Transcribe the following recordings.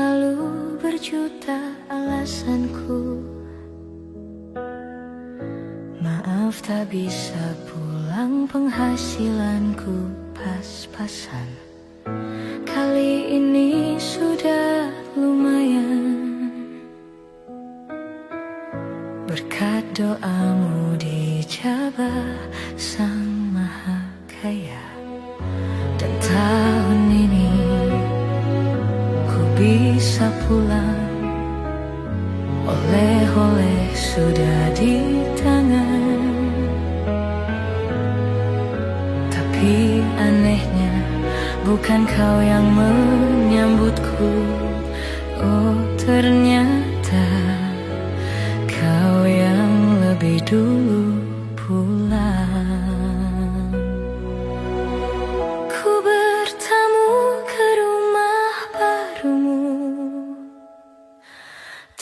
Selalu berjuta alasanku. Maaf tak bisa pulang, penghasilanku pas-pasan. Kali ini sudah lumayan. Berkat doamu dijabah Sang Maha Kaya. Dan tahun ini ku bisa pulang. Oleh-oleh sudah di tangan. Tapi anehnya bukan kau yang menyambutku. Oh ternyata kau yang lebih dulu pulang. Ku bertamu ke rumah barumu.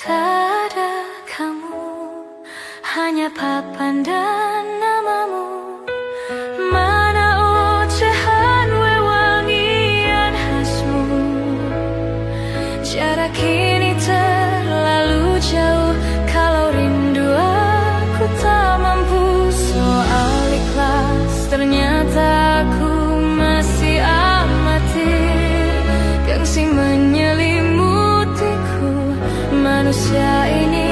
Tak ada kamu, hanya papan dan namamu. Mana ocehan wewangian khasmu. Jarak ini terlalu jauh. Kalau rindu aku tak mampu. Soal ikhlas ternyata aku masih amatir. Gengsi menyelimutiku. Manusia ini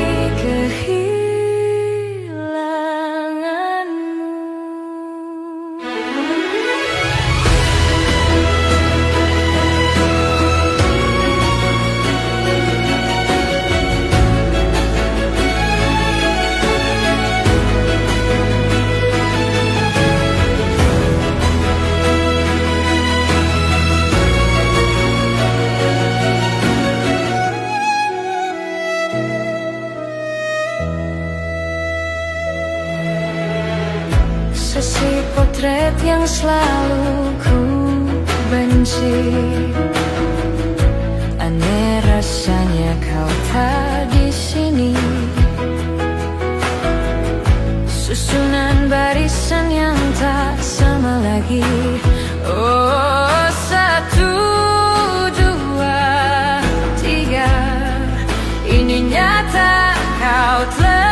sesi potret yang selalu ku benci. Aneh rasanya kau tak di sini. Susunan barisan yang tak sama lagi. Oh satu, dua, tiga. Ini nyata kau telah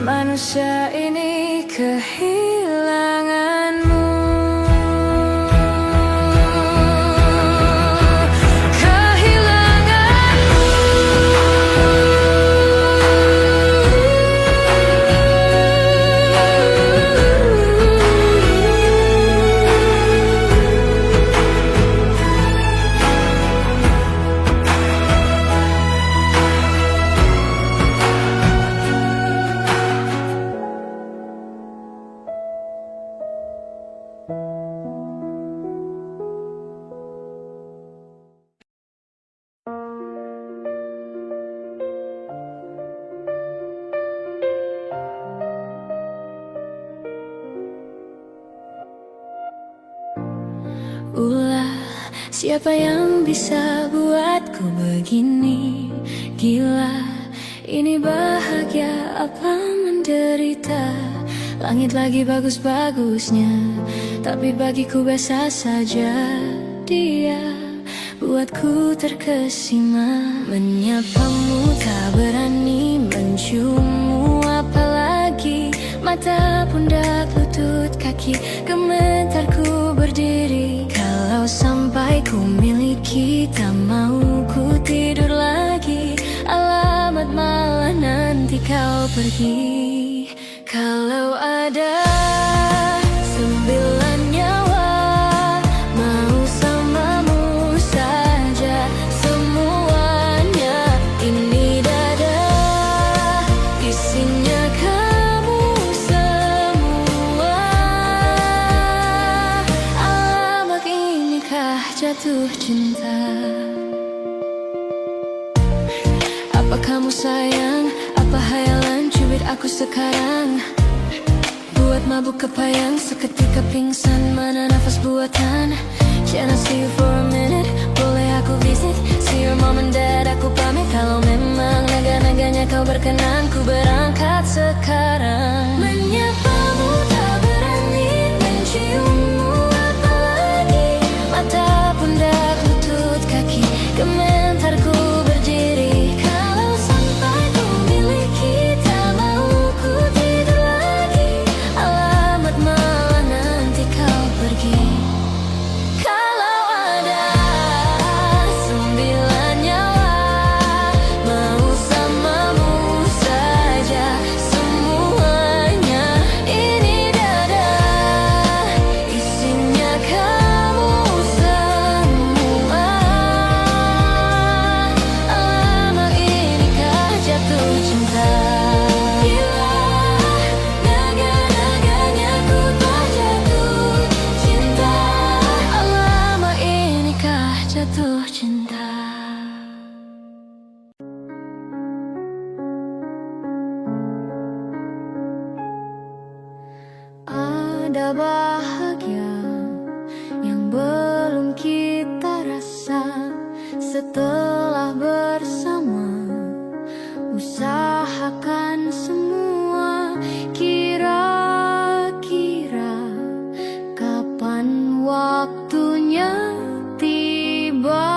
manusia ini kehilanganmu. Ulah, siapa yang bisa buatku begini? Gila, ini bahagia apa menderita? Langit lagi bagus-bagusnya, tapi bagiku biasa saja. Dia buatku terkesima. Menyapamu tak berani, menciummu apalagi. Mata, pundak, lutut, kaki, gemetarku berdiri. Kalau sampai ku miliki, tak mau ku tidur lagi. Alamat malah nanti kau pergi. Kalau ada 9 nyawa, mau samamu saja semuanya. Ini dada, isinya kamu semua. Alamak, inikah jatuh cinta? Apa kamu sayang? Apa hayalan cubit aku sekarang? Buat mabuk kepayang, seketika pingsan, mana nafas buatan. Can I see you for a minute? Boleh aku visit? See your mom and dad, aku pamit. Kalau memang naga-naganya kau berkenan, ku berangkat sekarang. Menyapamu tak berani, menciummu apalagi. Mata, pundak, lutut, kaki, gementarku berdiri. Kalau sampai ku miliki, tak mau ku tidur lagi. Alamat malah nanti kau pergi. Kalau ada 9 nyawa, mau samamu saja semuanya. Ini dada, isinya kamu semua. Alamak, inikah jatuh cinta? Bila naga-naganya ku tak jatuh cinta. Alamak, inikah jatuh cinta? Ada bahagia yang belum kita rasa. Setelah bersama, usahakan semua. Kira-kira kapan waktunya tiba?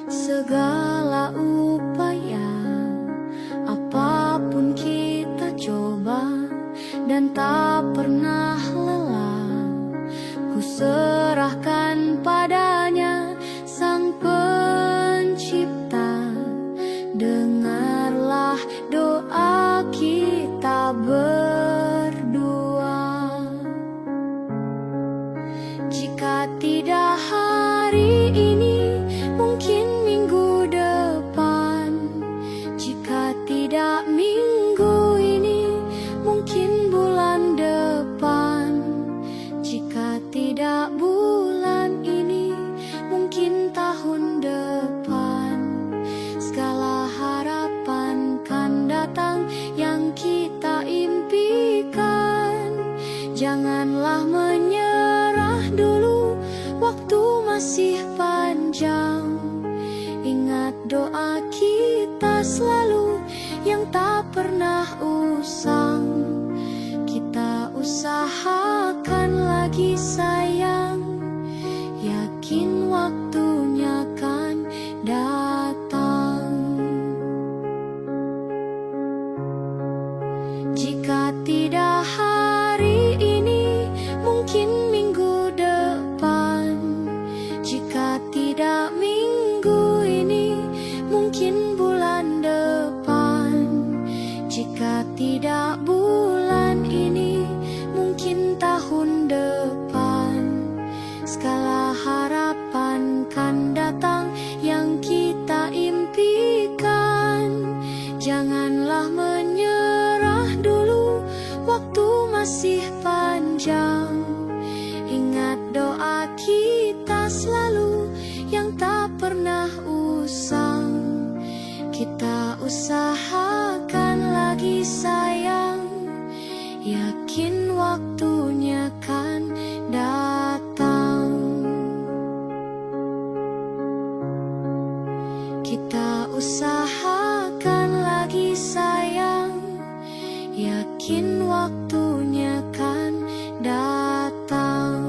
Segala upaya, apapun kita coba, dan tak pernah lelah. Ku serahkan padanya, Sang Pencipta. Dengarlah doa kita berdua. Jika tidak hari ini, mungkin minggu depan. Jika tidak minggu ini, mungkin bulan depan. Jika tidak bulan ini, mungkin tahun depan. Segala harapan kan datang yang kita impikan. Janganlah menyerah dulu, waktu masih panjang. Ingat doa kita selalu yang tak pernah usang. Kita usahakan lagi sayang, yakin waktunya kan datang. Jika tidak hari ini, mungkin minggu depan. Jika tidak minggu ini, mungkin bulan depan. Jika tidak bulan ini, mungkin tahun depan. Segala harapan kan datang yang kita impikan. Janganlah menyerah dulu, waktu masih panjang. Ingat doa kita selalu yang tak pernah usang. Kita usahakan lagi sayang, yakin waktunya kan datang. Kita usahakan lagi sayang, yakin waktunya kan datang.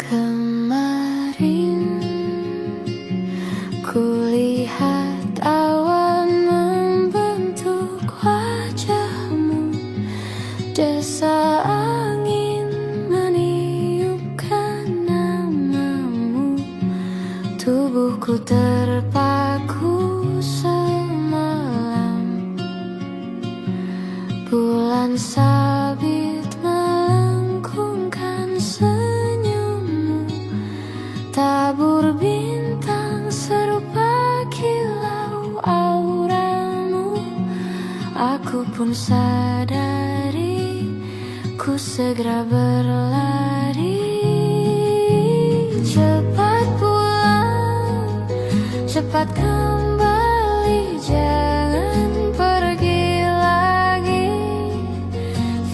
Kemarin Kulihat awan membentuk wajahmu, desa angin meniupkan namamu. Tubuhku terpaku semalam, bulan sabit melengkungkan senyummu. Tabur bintang serupa kilau auramu. Aku pun sadari, ku segera berlari. Cepat pulang, cepat kembali, jangan pergi lagi.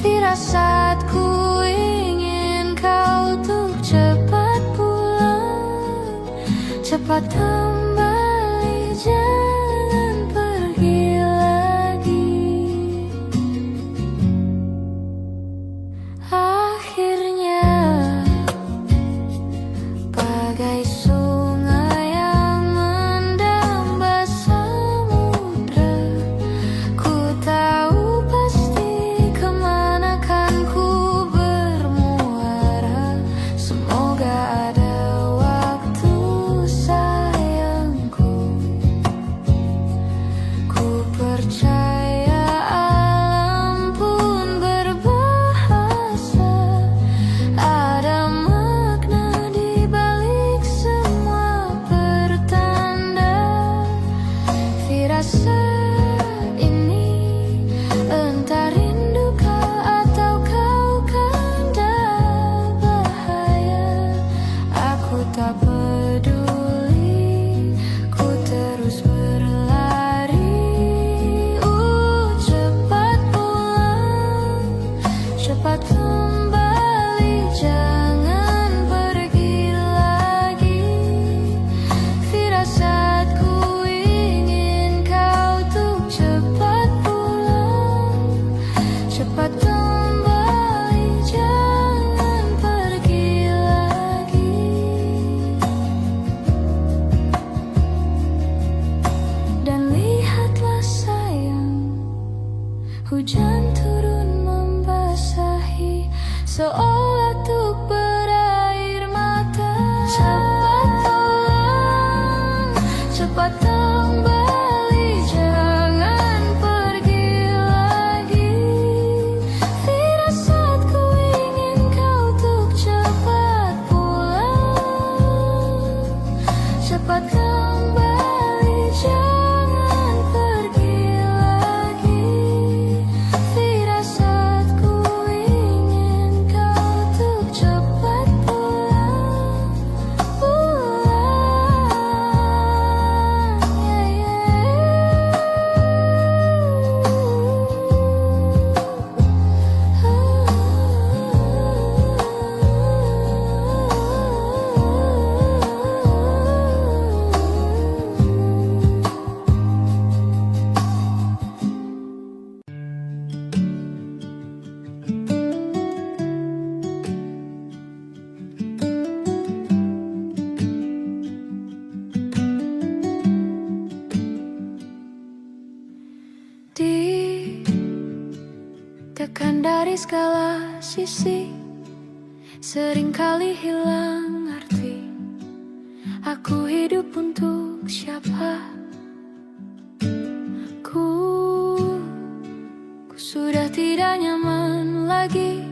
Firasatku ingin kau untuk cepat pulang, cepat kembali, jangan pergi lagi. Akhirnya bagai sungai yang mendamba samudra, ku tahu pasti kemana kan ku bermuara. Semoga ada waktu sayangku, ku percaya alam pun berbahasa. Ada makna di balik semua pertanda. Firasat ini entah rinduka atau kau kanda bahaya. Aku tak peduli, ku terus berlari. Cepat pulang, cepat kembali, jangan pergi lagi. Firasatku ingin kau untuk cepat pulang, cepat kembali, jangan pergi lagi. Dan lihatlah sayang, hujan turun membasahi, seolah untuk berair mata. Cepat pulang, cepat kembali, jangan pergi lagi. Firasatku ingin kau untuk cepat pulang, cepat kembali, jangan pergi lagi. Firasatku ingin kau untuk cepat pulang, Ditekan dari segala sisi, seringkali hilang arti. Aku hidup untuk siapa? Ku sudah tidak nyaman lagi,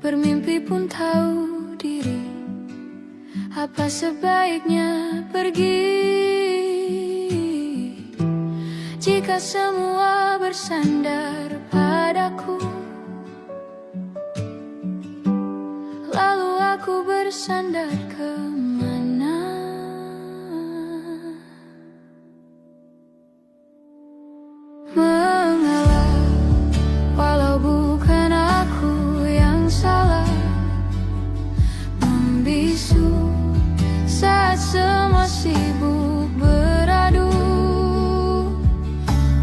bermimpi pun tahu diri. Apa sebaiknya pergi jika semua bersandar padaku? Lalu aku bersandar kemana? Mengalah, walau bukan aku yang salah. Membisu saat semua sibuk beradu.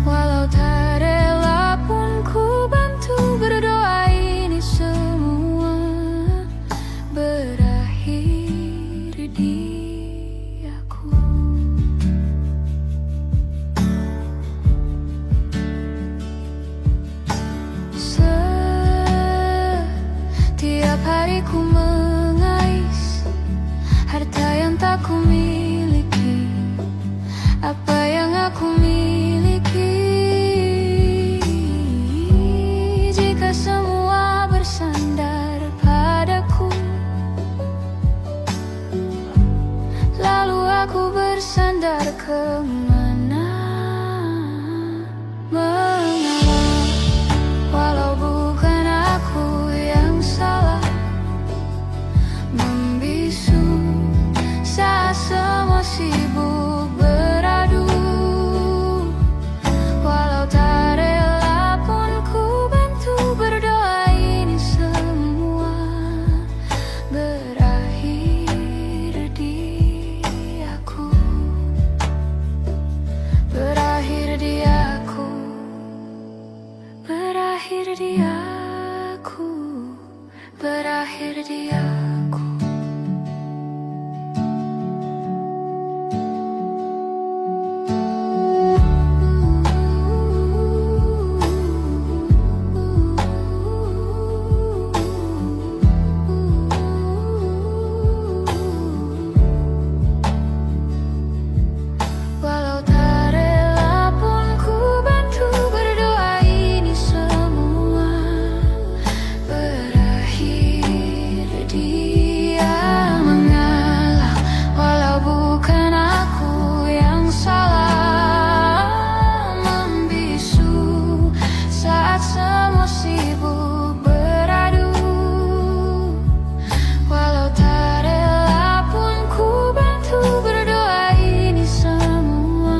Walau tak rela pun ku bantu berdoa ini semua berakhir. aku miliki, apa yang aku miliki. Jika semua bersandar padaku, lalu aku bersandar kemana? Mengalah, walau bukan aku yang salah, membisu saat semua sibuk beradu. Walau tak rela pun ku bantu berdoa, ini semua berakhir di aku. Berakhir di aku. Berakhir di aku. Berakhir di aku. Walau tak rela pun ku bantu berdoa, ini semua berakhir dia. Mengalah, walau bukan aku yang salah, membisu saat semua sibuk beradu. Walau tak rela pun ku bantu berdoa, ini semua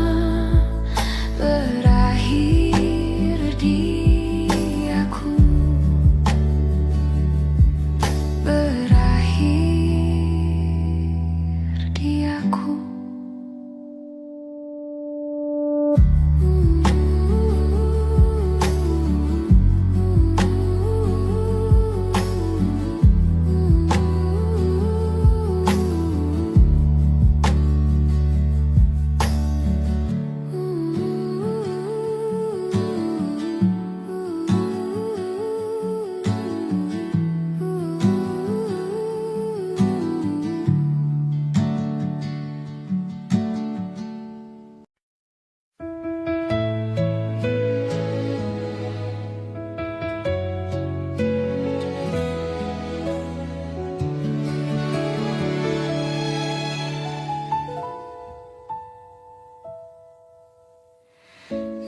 berakhir di aku. Berakhir di aku.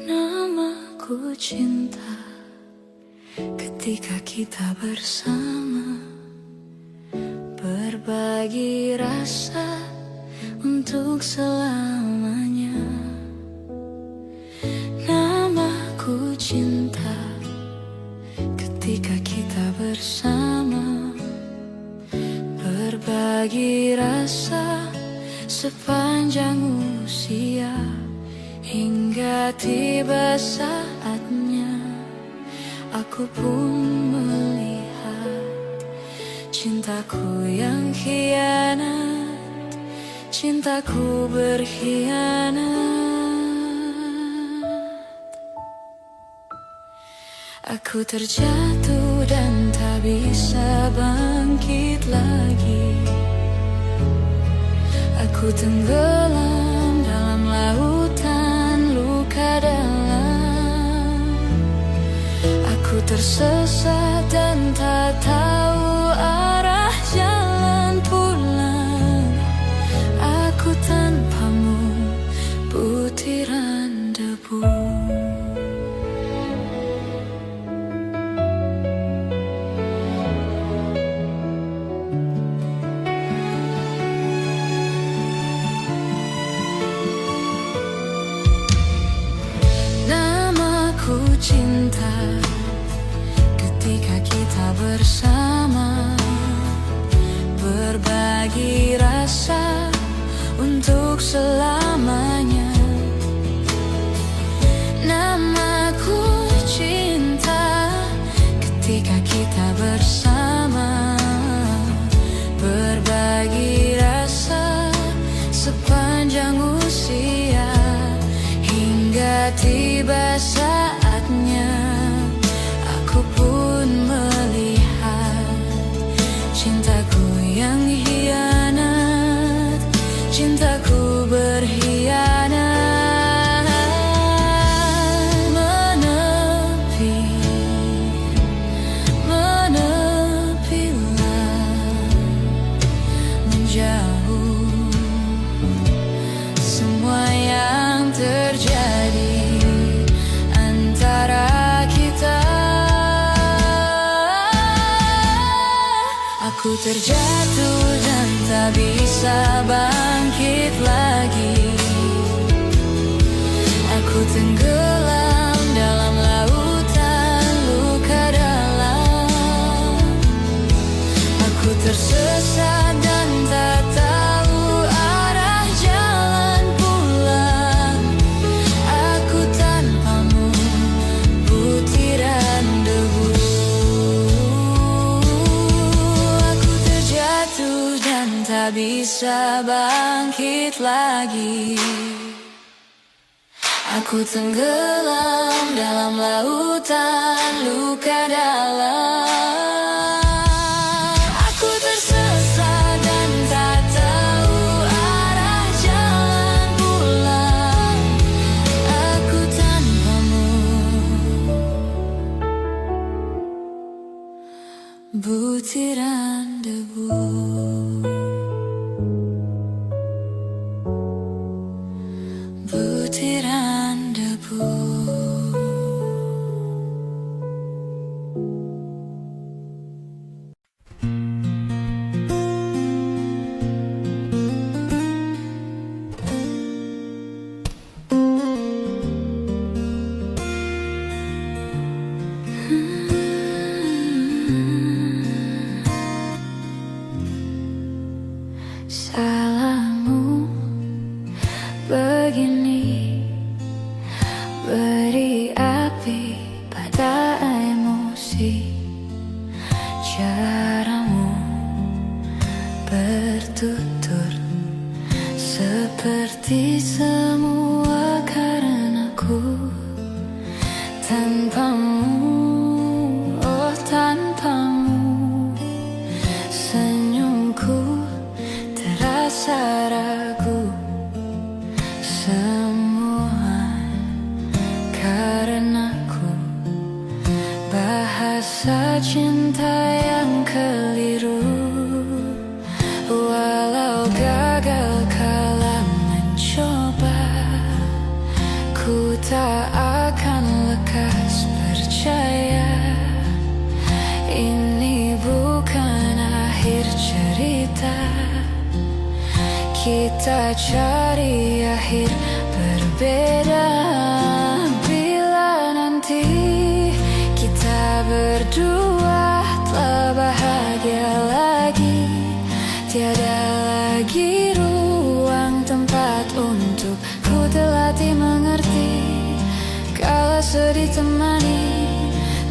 Namaku cinta, ketika kita bersama, berbagi rasa untuk selamanya. Namaku cinta, ketika kita bersama, berbagi rasa sepanjang usia. Hingga tiba saatnya aku pun melihat cintaku yang khianat, cintaku berkhianat. Aku terjatuh dan tak bisa bangkit lagi. Aku tenggelam dalam lautan luka dalam. Aku tersesat dan tak tahu arah jalan pulang. Aku tanpamu butiran debu. Namaku cinta, ketika kita bersama, berbagi rasa untuk selamanya. Namaku cinta, ketika kita bersama, berbagi rasa sepanjang usia. Hingga tiba saatnya aku pun melihat cintaku yang hianat, cintaku berkhianat. Menepilah, menjauh semua yang terjadi antara kita. Aku terjatuh dan tak bisa bangkit lagi. Aku tenggelam dalam lautan luka dalam. Aku tersesat dan tak tahu arah jalan pulang. Aku tanpamu butiran debu. Dan tak bisa bangkit lagi. Aku tenggelam dalam lautan luka dalam. Aku tersesat dan tak tahu arah jalan pulang. Aku tanpamu butiran debu. Butiran debu. Salahmu begini, beri api pada emosi. Caramu bertutur seperti semua karenaku. Tanpamu, oh tanpamu, senyumku terasa ragu. Semua karenaku, bahasa cinta yang keliru. Walau gagal kala mencoba, ku tak akan lekas percaya. Ini bukan akhir cerita, kita cari akhir berbeda. Bila nanti kita berdua telah bahagia lagi, tiada lagi ruang tempat untuk ku terlatih mengerti. Kalau sedih temani,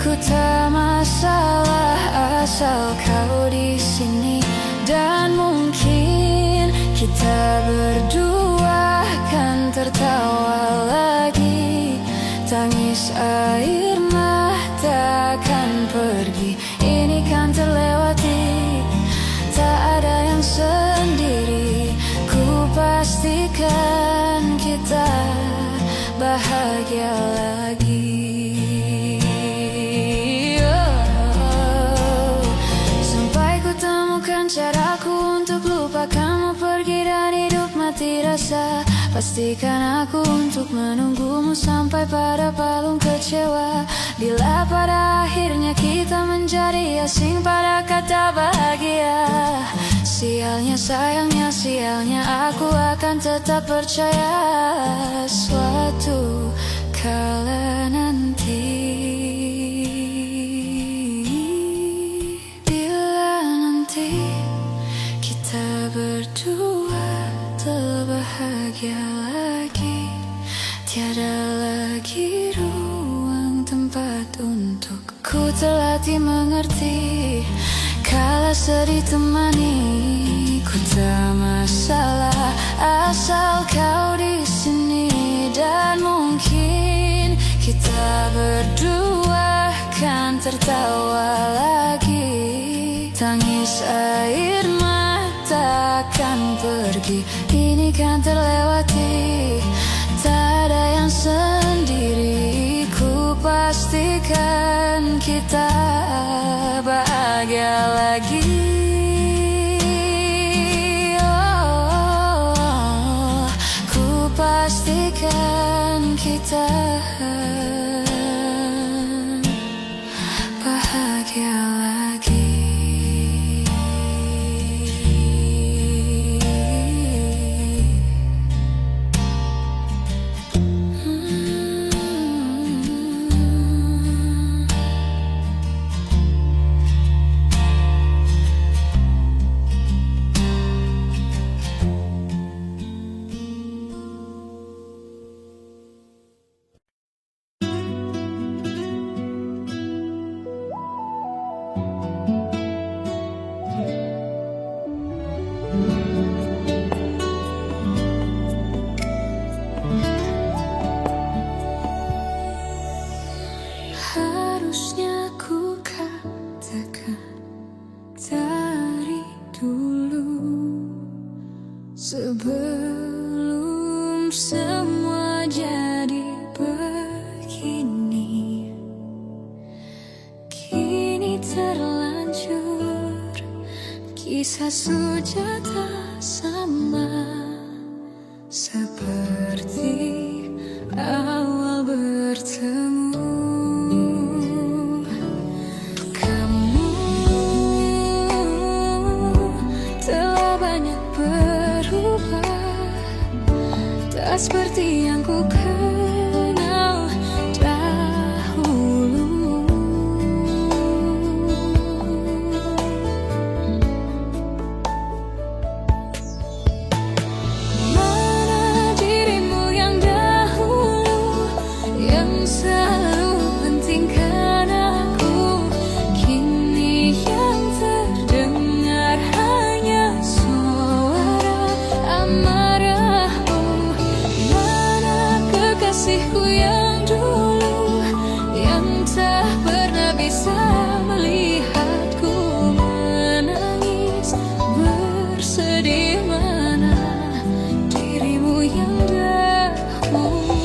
ku tak masalah asal kau di sini. Dan mungkin kita berdua kan tertawa lagi. Tangis air mata kan pergi, ini kan terlewati. Tak ada yang sendiri, ku pastikan kita bahagia lagi. Sampai ku temukan caraku untuk lupakanmu pergi dan hidup mati rasa. Pastikan aku untuk menunggumu sampai pada palung kecewa. Bila pada akhirnya kita menjadi asing pada kata bahagia. Sialnya sayangnya sialnya aku akan tetap percaya. Suatu kala nanti, bila nanti kita berdua telah bahagia lagi, tiada lagi ruang tempat untuk ku terlatih mengerti. Kala sedih temani, ku tak masalah asal kau di sini. Dan mungkin kita berdua kan tertawa lagi. Tangis air mata akan pergi, ini kan terlewati. Tak ada yang sendiri, ku pastikan kita bahagia lagi. Oh, ku pastikan kita bahagia lagi. Harusnya ku katakan dari dulu, sebelum semua jadi begini. Kini terlanjur, kisah sudah tak sama seperti awal bertemu. Tak seperti yang ku kenal dahulu. Mana dirimu yang dahulu, yang selalu pentingkan aku. Kini yang terdengar hanya suara amarahmu. Kasihku yang dulu, yang tak pernah bisa melihatku menangis bersedih. Mana dirimu yang dahulu.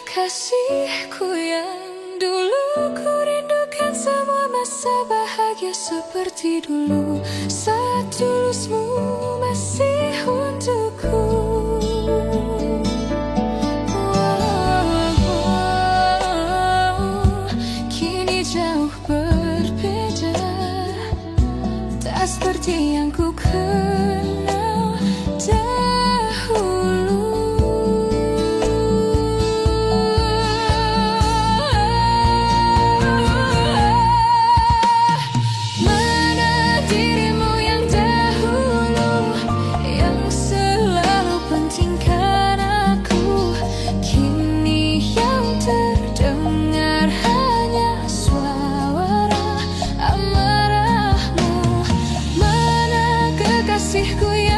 Kasihku yang dulu, ku rindukan semua masa bahagia seperti dulu, saat tulusmu masih untukku. Kini jauh berbeda, tak seperti yang ku kenal dahulu. Kasihku ya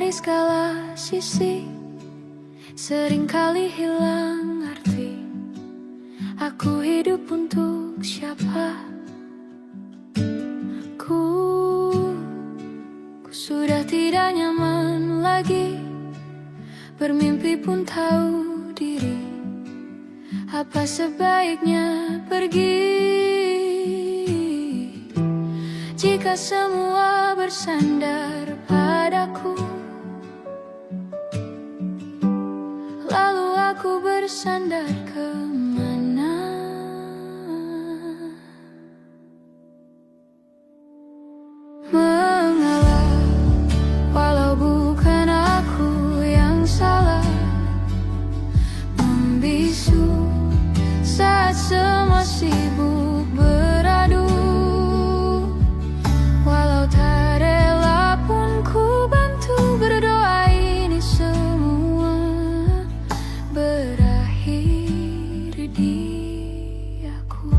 dari segala sisi, seringkali hilang arti. Aku hidup untuk siapa? Ku sudah tidak nyaman lagi, bermimpi pun tahu diri. Apa sebaiknya pergi jika semua bersandar padaku? Lalu aku bersandar kemana? Mengalah, walau bukan aku yang salah. Membisu saat semua sibuk beradu. Walau tak rela pun ku bantu berdoa ini semua berakhir di aku.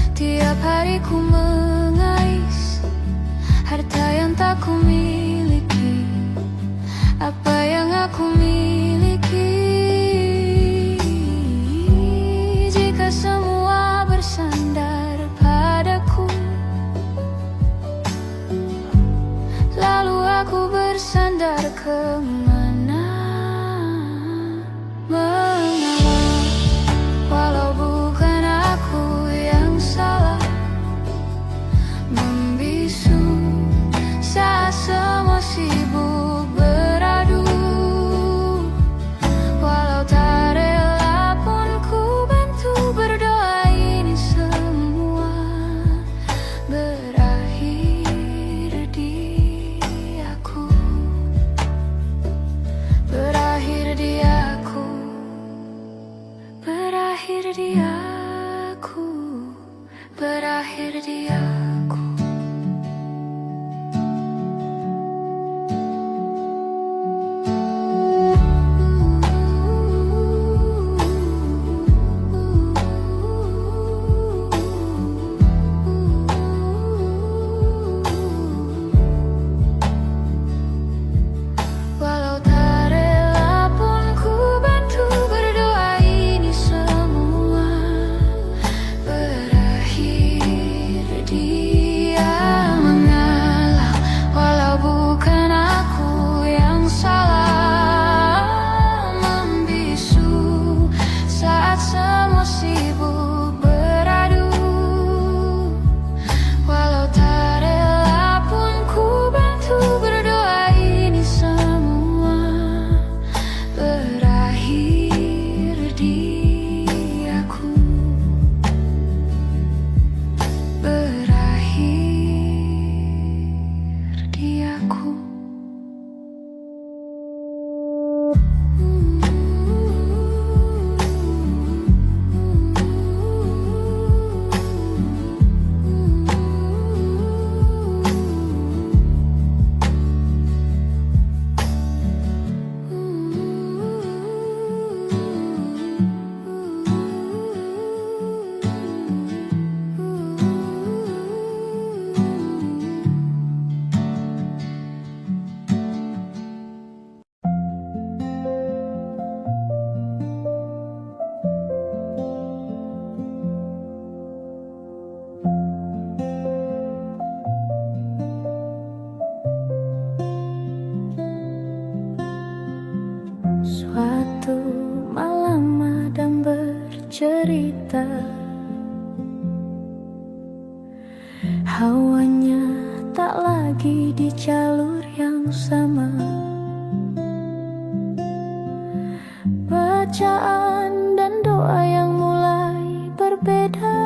Setiap hari ku mengais harta yang tak ku miliki. Apa yang aku miliki jika semua bersandar padaku? Lalu aku bersandar kemana? Mengalah, walau bukan aku yang salah. Membisu saat semua sibuk beradu. Walau tak rela pun ku bantu berdoa ini semua berakhir di aku. Berakhir di aku. Berakhir di aku. Berakhir di aku. Walau tak rela pun ku bantu berdoa ini semua berakhir dia. Mengalah, walau bukan aku yang salah. Membisu saat semua sibuk beradu. Walau tak rela pun ku bantu berdoa ini semua berakhir di aku. Berakhir di aku. Suatu malam Adam bercerita, hawanya tak lagi di jalur yang sama. Bacaan dan doa yang mulai berbeda.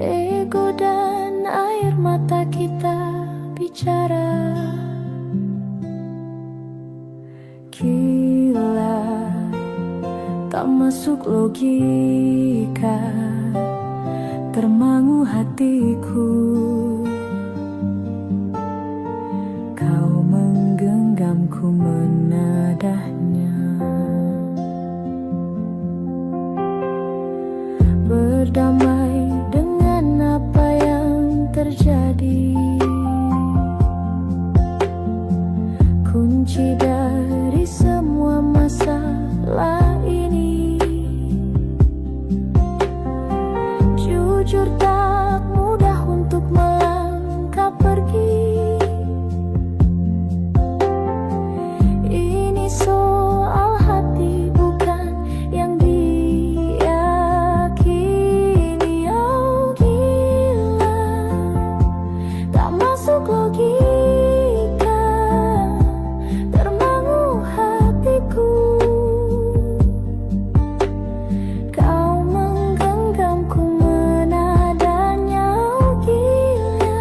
Ego dan air mata kita bicara. Gila, tak masuk logika, termangu hatiku. Kau menggenggamku menadahnya. terjadi. Kunci dari semua masalah ini, jujur tak mudah untuk melangkah pergi. Ini soal hati bukan yang diyakini. Oh gila, tak masuk logika, termangu hatiku. Kau menggenggamku menadanya. Oh gila,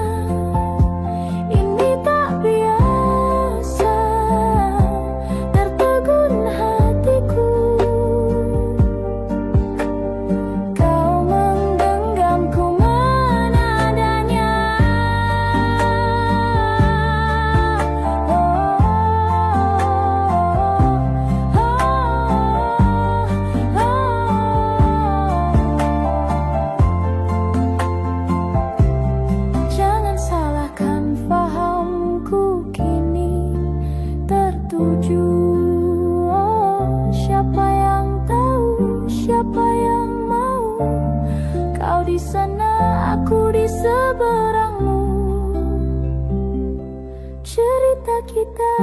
ini tak biasa, tertegun hatiku. Kau menggenggamku menadanya. Jangan salahkan fahamku kini tertuju. Oh, siapa yang tahu, siapa yang mau? Kau di sana, aku di seberangmu. Cerita kita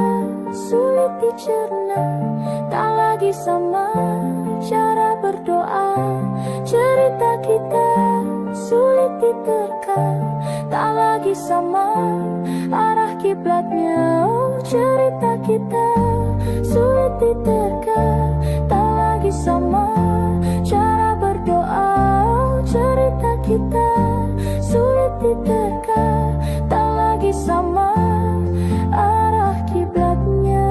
sulit dicerna, tak lagi sama cara berdoa. Cerita kita sulit diterka, tak lagi sama arah kiblatnya. Oh, cerita kita sulit diterka, tak lagi sama cara berdoa. Oh, cerita kita sulit diterka, tak lagi sama arah kiblatnya.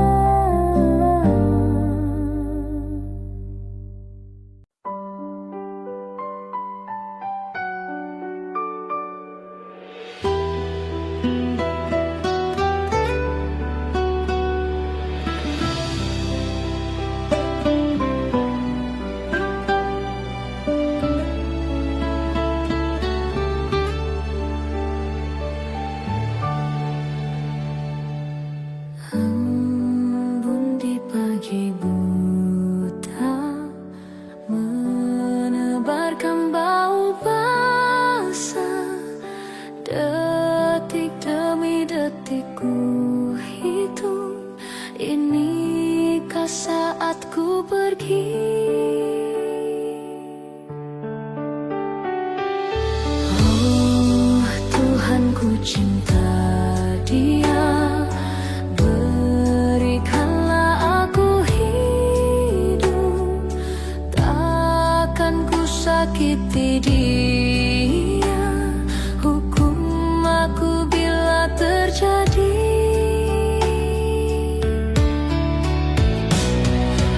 Embun di pagi buta, menebarkan bau basah. Detik demi detik ku hitung, inikah saatku pergi? Oh Tuhan, ku cinta dia, berikanlah aku hidup. Takkan ku sakiti dia, hukum aku bila terjadi.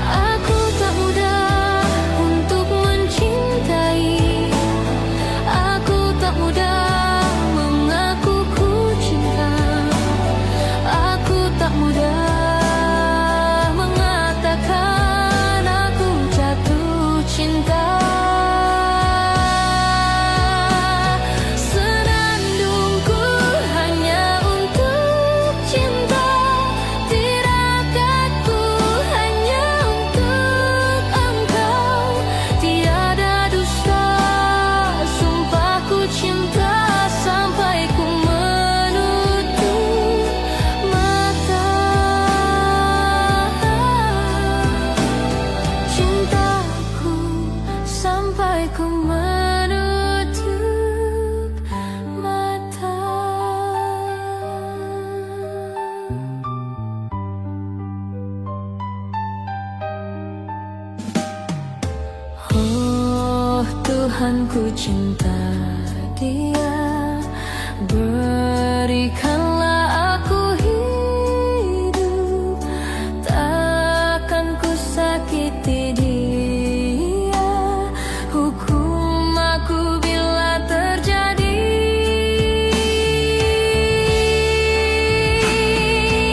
Aku tak mudah untuk mencintai, aku tak mudah mengaku ku cinta. Aku tak mudah mengatakan aku jatuh cinta. Senandungku hanya untuk cinta, tirakatku hanya untuk engkau. Tiada dusta, sumpahku cinta sampai ku menutup mata. Cintaku sampai ku menutup mata. Oh Tuhan, ku cinta dia, berikanlah aku hidup. Takkan ku sakiti dia, hukum aku bila terjadi.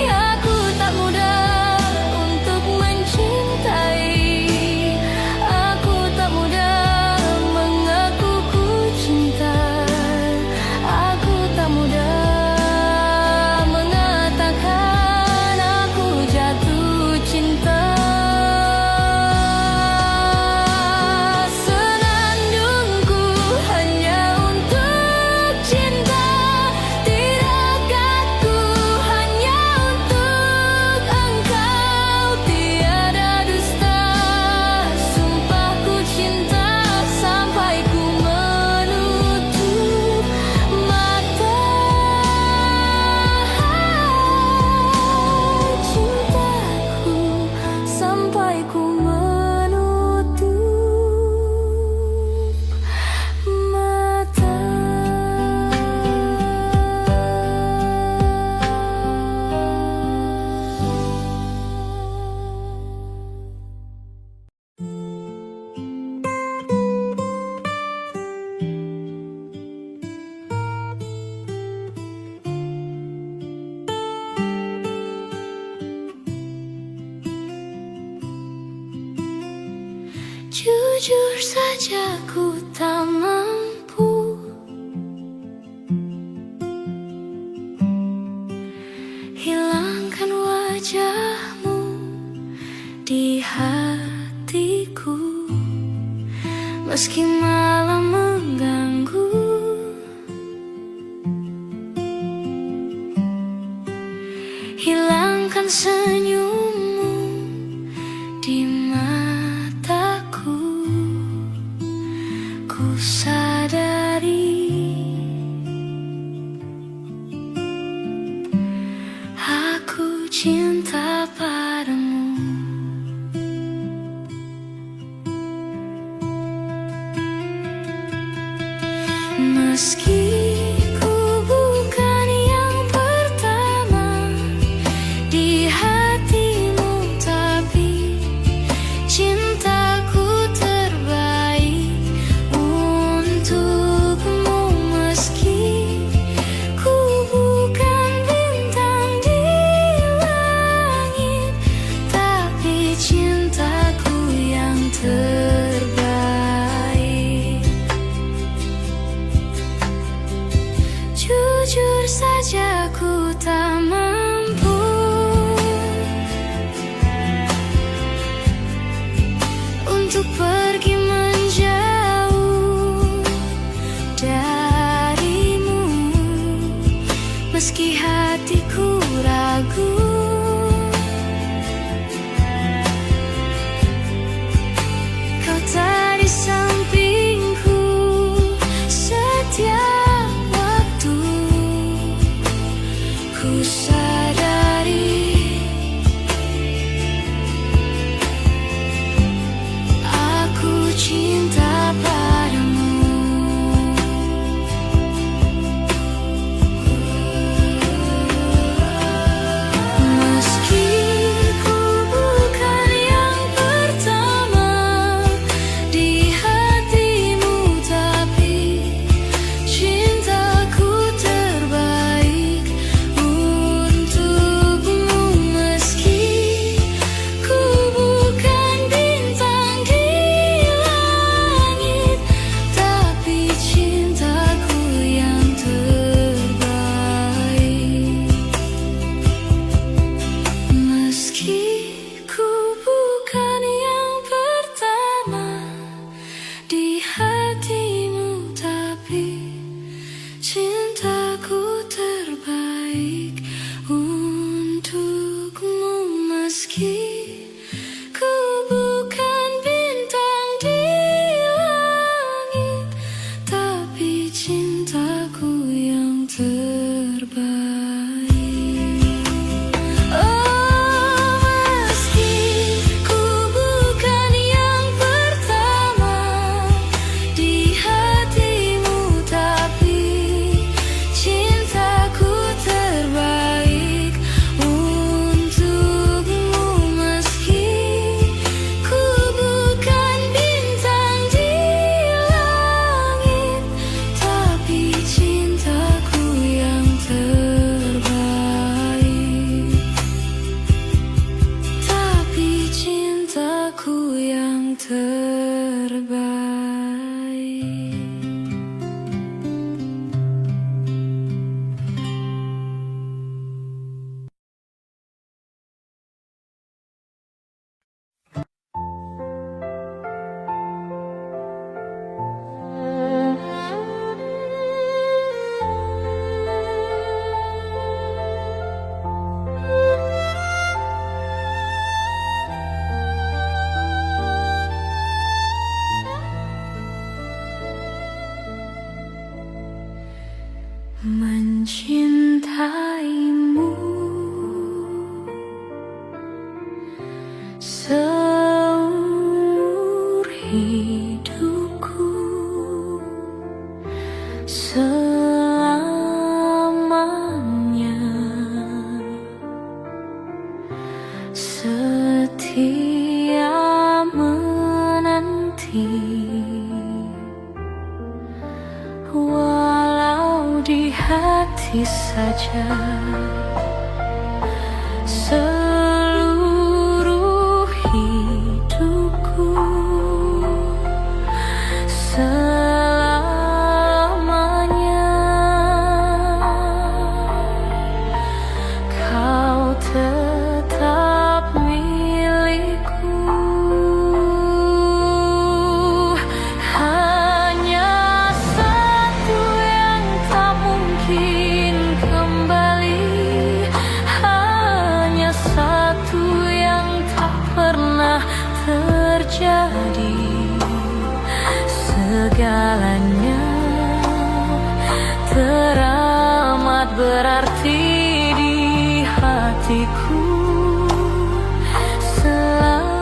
Aku tak mudah untuk mencintai, aku tak mudah mengaku ku cinta. Aku Jujur saja ku tak mampu hilangkan wajahmu di hatiku, meski malam mengganggu. Hilangkan senyummu di mataku. Ku sadari aku cinta padamu. Meski ku bukan yang pertama di hatimu, tapi cintaku terbaik untukmu. Meski ku bukan bintang di langit, tapi cintaku yang terbaik. Jujur saja ku tak mampu untuk pergi menjauh darimu, meski hatiku ragu. Kau tak di sampingku setiap waktu. Ku sadari aku cinta padamu. Meski ku bukan yang pertama di hatimu, tapi cintaku terbaik untukmu. Meski ku bukan bintang di langit, tapi cintaku yang terbaik. Meski ku bukan yang pertama di hatimu, tapi cintaku terbaik untukmu. Meski ku bukan bintang di langit, tapi cintaku yang terbaik. Oh, meski ku bukan yang pertama di hatimu, tapi cintaku terbaik untukmu. Meski ku bukan bintang di langit, tapi cintaku yang terbaik. Tapi cintaku yang terbaik. Mencintaimu seumur hidupku, selamanya setia menanti. Walau di hati saja seluruh hidupku. berarti di hatiku selamanya.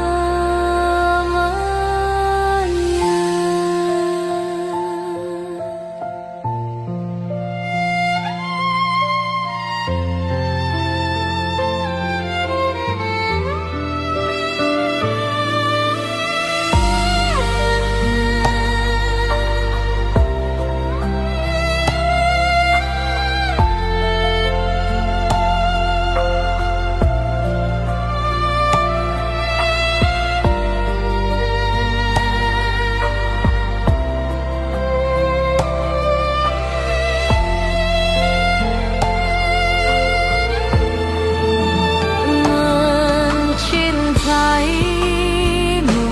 Mencintaimu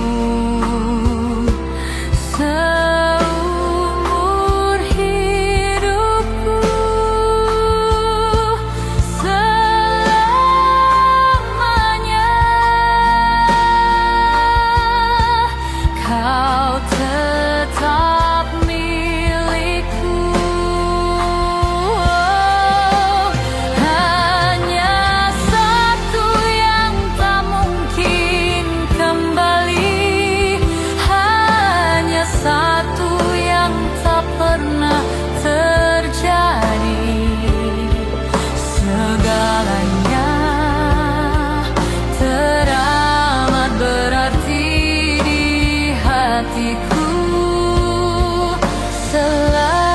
seumur hidupku, selamanya kau tetap milikku. Hanya satu yang tak mungkin kembali, hanya satu yang tak pernah terjadi. Segalanya teramat berarti di hatiku selamanya.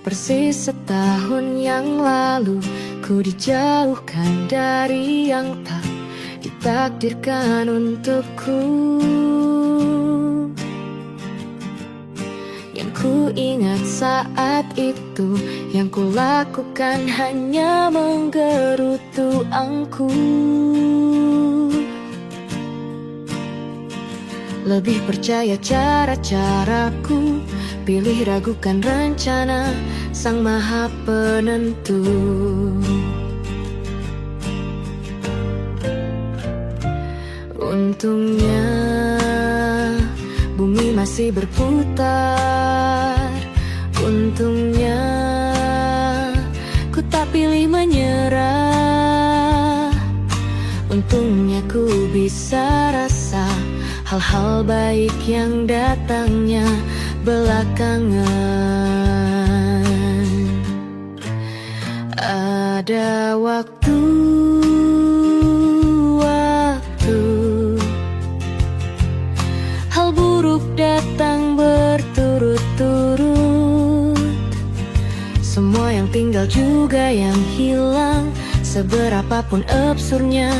Persis setahun yang lalu ku dijauhkan dari yang tak ditakdirkan untukku. Yang ku ingat saat itu, yang ku lakukan hanya menggerutu angku. Lebih percaya cara-caraku, pilih ragukan rencana Sang Maha Penentu. Untungnya bumi masih berputar, untungnya ku tak pilih menyerah. Untungnya ku bisa rasa hal-hal baik yang datangnya belakangan. Ada waktu hal buruk datang berturut-turut. Semua yang tinggal juga yang hilang. Seberapapun absurdnya,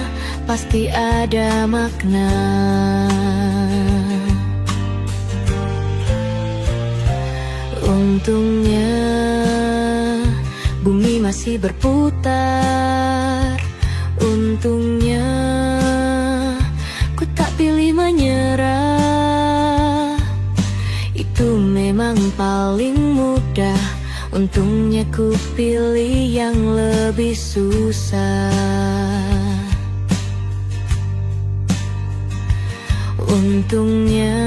pasti ada makna. Untungnya bumi masih berputar, untungnya ku tak pilih menyerah. Itu memang paling mudah, untungnya ku pilih yang lebih susah. Untungnya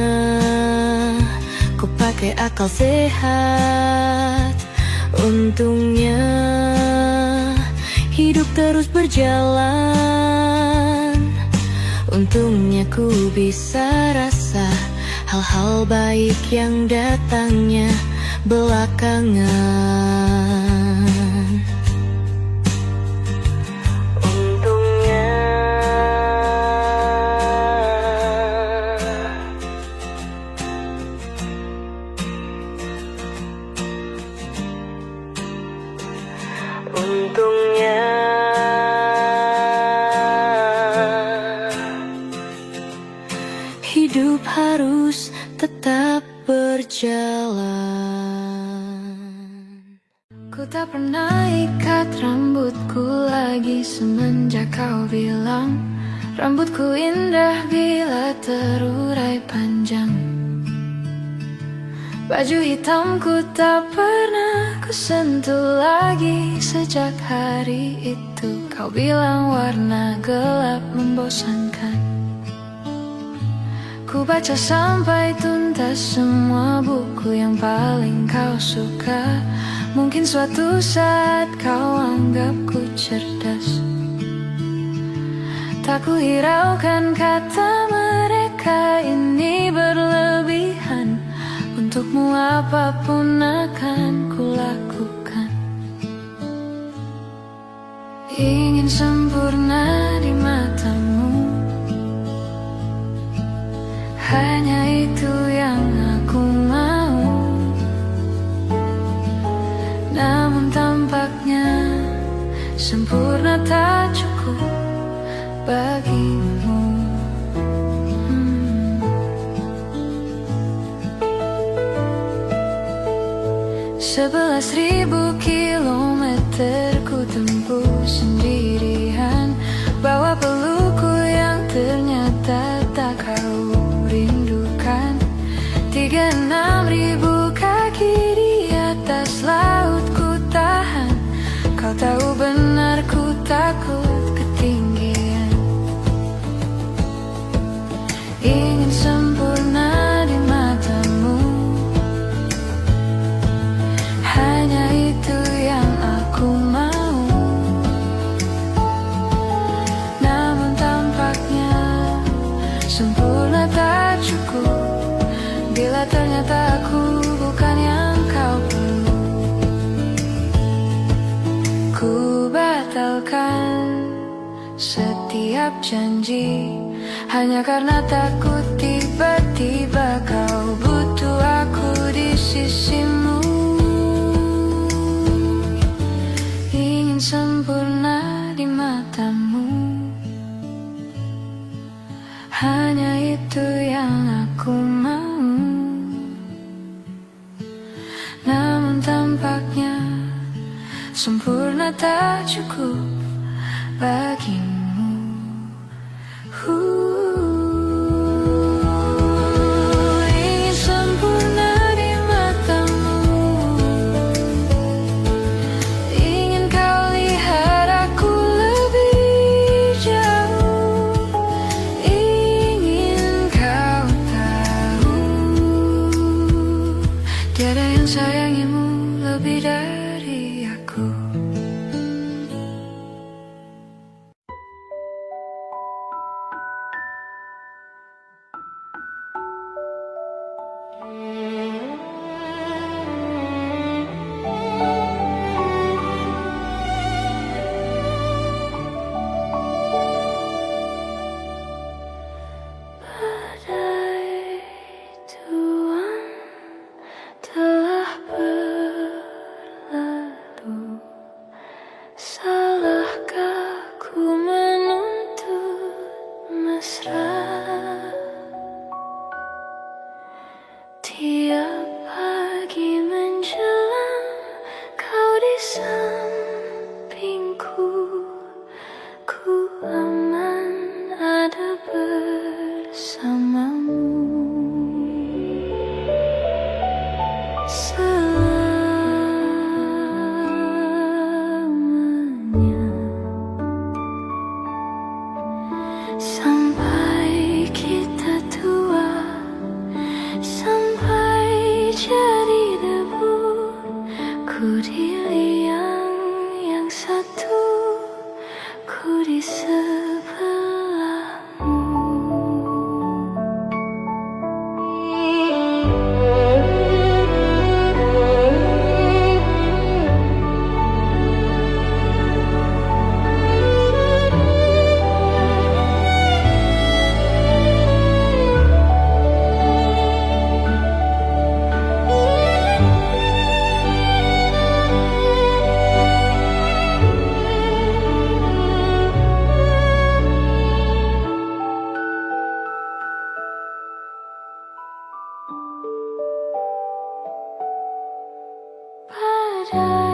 ku pakai akal sehat, untungnya hidup terus berjalan. Untungnya ku bisa rasa hal-hal baik yang datangnya belakangan. Untungnya untungnya hidup harus tetap berjalan. Ku tak pernah ikat rambutku lagi semenjak kau bilang rambutku indah bila terurai panjang. Baju hitamku tak pernah ku sentuh lagi sejak hari itu. Kau bilang warna gelap membosankan. Ku baca sampai tuntas semua buku yang paling kau suka. Mungkin suatu saat kau anggapku cerdas. Tak ku hiraukan kata mereka ini berlebihan. Untukmu apapun akan ku lakukan. Ingin sempurna di matamu, hanya itu yang aku mau. Namun tampaknya sempurna tak cukup bagimu. 11.000 kilometer ku tempuh sendirian, bawa pelukku yang ternyata tak kau rindukan. 36.000 kaki di atas laut ku tahan. Kau tahu benar ku takut ketinggian. Ingin sempurna di matamu, hanya itu yang aku mau. Namun tampaknya sempurna tak cukup bila ternyata aku bukan yang kau perlu. Ku batalkan setiap janji hanya karena takut tiba-tiba kau butuh aku di sisimu. Ingin sempurna di matamu, hanya itu yang aku mau. Namun tampaknya sempurna tak cukup bagimu. Ingin sempurna di matamu, ingin kau lihat aku lebih jauh, ingin kau tahu tiada yang sayangimu lebih dari aku. Badai tuan telah berlalu. Salahkah ku menuntut mesra? Tiap pagi menjelang kau di sampingku, ku aman ada bersamamu. Selamanya sampai kita tua, sampai jadi debu. Ku di liang yang satu, ku di sebelahmu. ada